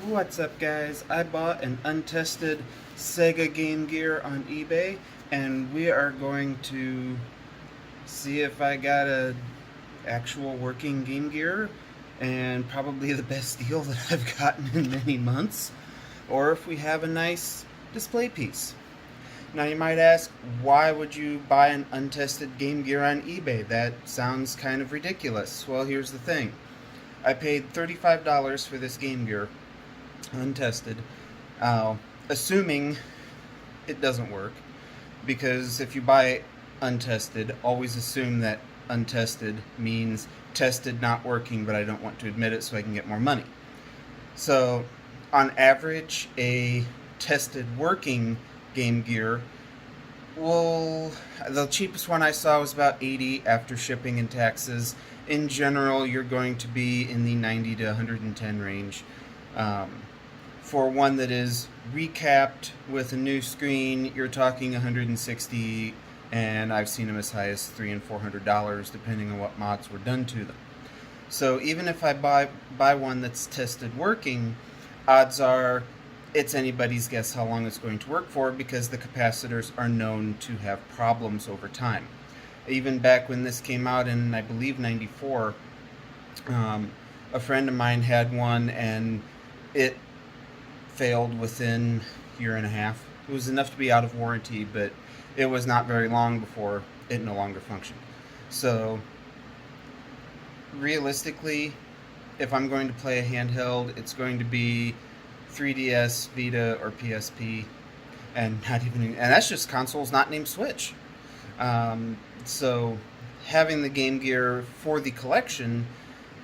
What's up, guys? I bought an untested Sega Game Gear on eBay, and we are going to see if I got a actual working Game Gear, and probably the best deal that I've gotten in many months, or if we have a nice display piece. Now you might ask, why would you buy an untested Game Gear on eBay? That sounds kind of ridiculous. Well, here's the thing. I paid $35 for this Game Gear, untested, assuming it doesn't work, because if you buy untested, always assume that untested means tested not working, but I don't want to admit it so I can get more money. So on average, a tested working Game Gear, well, the cheapest one I saw was about $80 after shipping and taxes. In general, you're going to be in the $90 to $110 range. For one that is recapped with a new screen, you're talking $160, and I've seen them as high as $300 and $400, depending on what mods were done to them. So even if I buy one that's tested working, odds are it's anybody's guess how long it's going to work for, because the capacitors are known to have problems over time. Even back when this came out in, I believe, '94, a friend of mine had one, and it failed within a year and a half. It was enough to be out of warranty, but it was not very long before it no longer functioned. So realistically, if I'm going to play a handheld, it's going to be 3DS, Vita, or PSP, and that's just consoles not named Switch. So having the Game Gear for the collection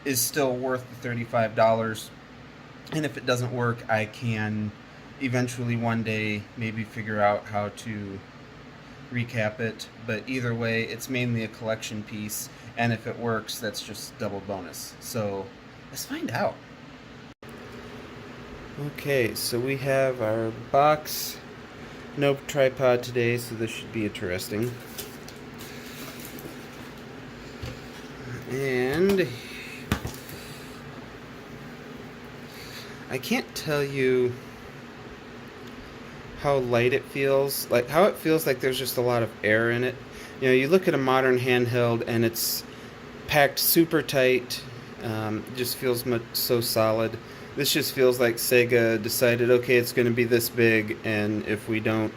is still worth the $35. And if it doesn't work, I can eventually one day maybe figure out how to recap it. But either way, it's mainly a collection piece, and if it works, that's just double bonus. So let's find out. Okay, so we have our box. No tripod today, so this should be interesting. And I can't tell you how light it feels, like how it feels like there's just a lot of air in it. You know, you look at a modern handheld and it's packed super tight, just feels so solid. This just feels like Sega decided, okay, it's going to be this big, and if we don't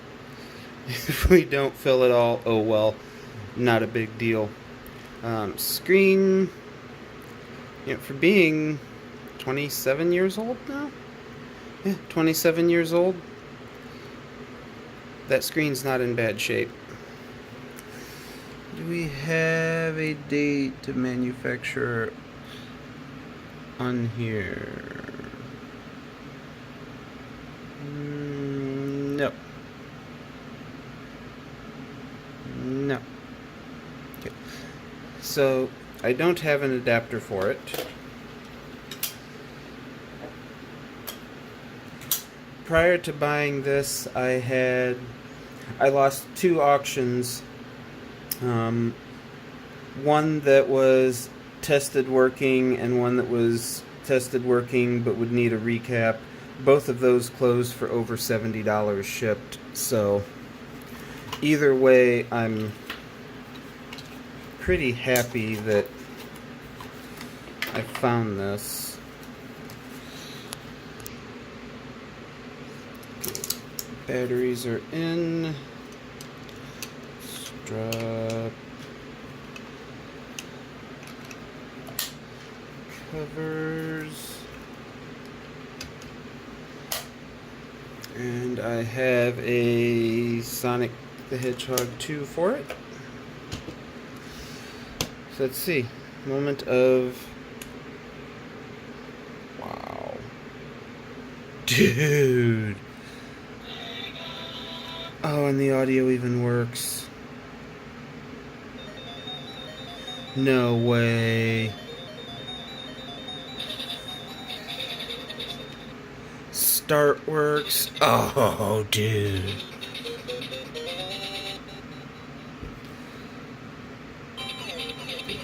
fill it all, oh well, not a big deal. Screen, you know, for being 27 years old now? Yeah, 27 years old. That screen's not in bad shape. Do we have a date to manufacture on here? No. No. Okay. So, I don't have an adapter for it. Prior to buying this, I lost two auctions. One that was tested working and one that was tested working but would need a recap. Both of those closed for over $70 shipped. So either way, I'm pretty happy that I found this. Batteries are in. Strap. Covers. And I have a Sonic the Hedgehog 2 for it. So let's see. Moment of... Wow. Dude! Oh, and the audio even works. No way. Start works. Oh, dude.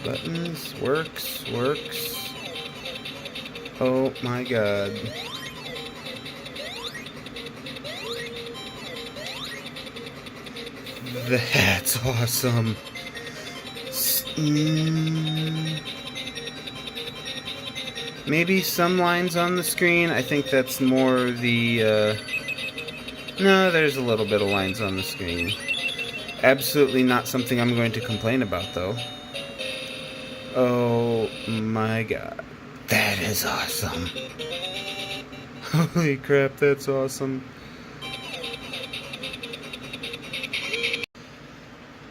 Buttons. Works. Oh my god. That's awesome. Maybe some lines on the screen. I think that's more the, no, there's a little bit of lines on the screen. Absolutely not something I'm going to complain about, though. Oh my god. That is awesome. Holy crap, that's awesome.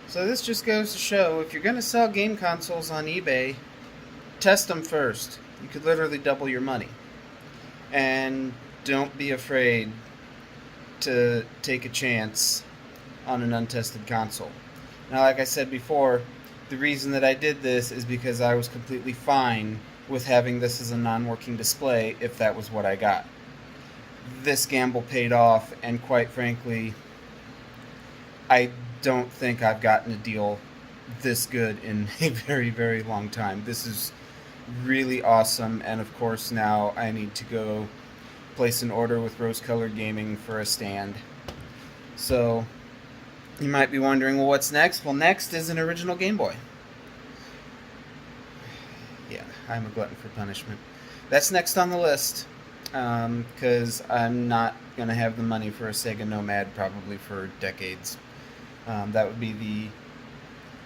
So this just goes to show, if you're going to sell game consoles on eBay, test them first. You could literally double your money. And don't be afraid to take a chance on an untested console. Now, like I said before, the reason that I did this is because I was completely fine with having this as a non-working display if that was what I got. This gamble paid off, and quite frankly, I don't think I've gotten a deal this good in a very, very long time. This is really awesome, and of course now I need to go place an order with Rose Colored Gaming for a stand. So you might be wondering, well, what's next? Well, next is an original Game Boy. Yeah, I'm a glutton for punishment. That's next on the list, because I'm not going to have the money for a Sega Nomad probably for decades. That would be the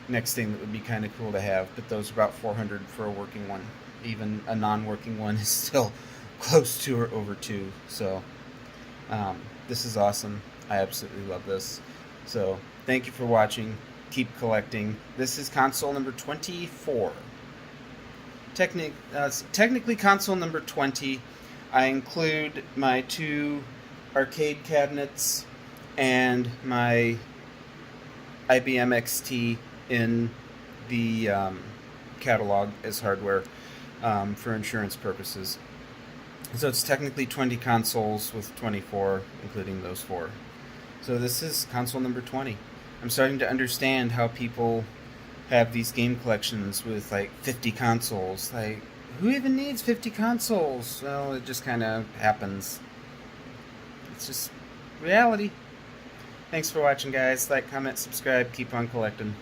next thing that would be kind of cool to have, but those are about $400 for a working one. Even a non-working one is still close to or over $2. So this is awesome. I absolutely love this. So thank you for watching. Keep collecting. This is console number 24. Technically console number 20. I include my 2 arcade cabinets and my IBM XT in the catalog as hardware for insurance purposes. So it's technically 20 consoles with 24, including those 4. So this is console number 20. I'm starting to understand how people have these game collections with like 50 consoles. Like, who even needs 50 consoles? Well, it just kind of happens. It's just reality. Thanks for watching, guys. Like, comment, subscribe, keep on collecting.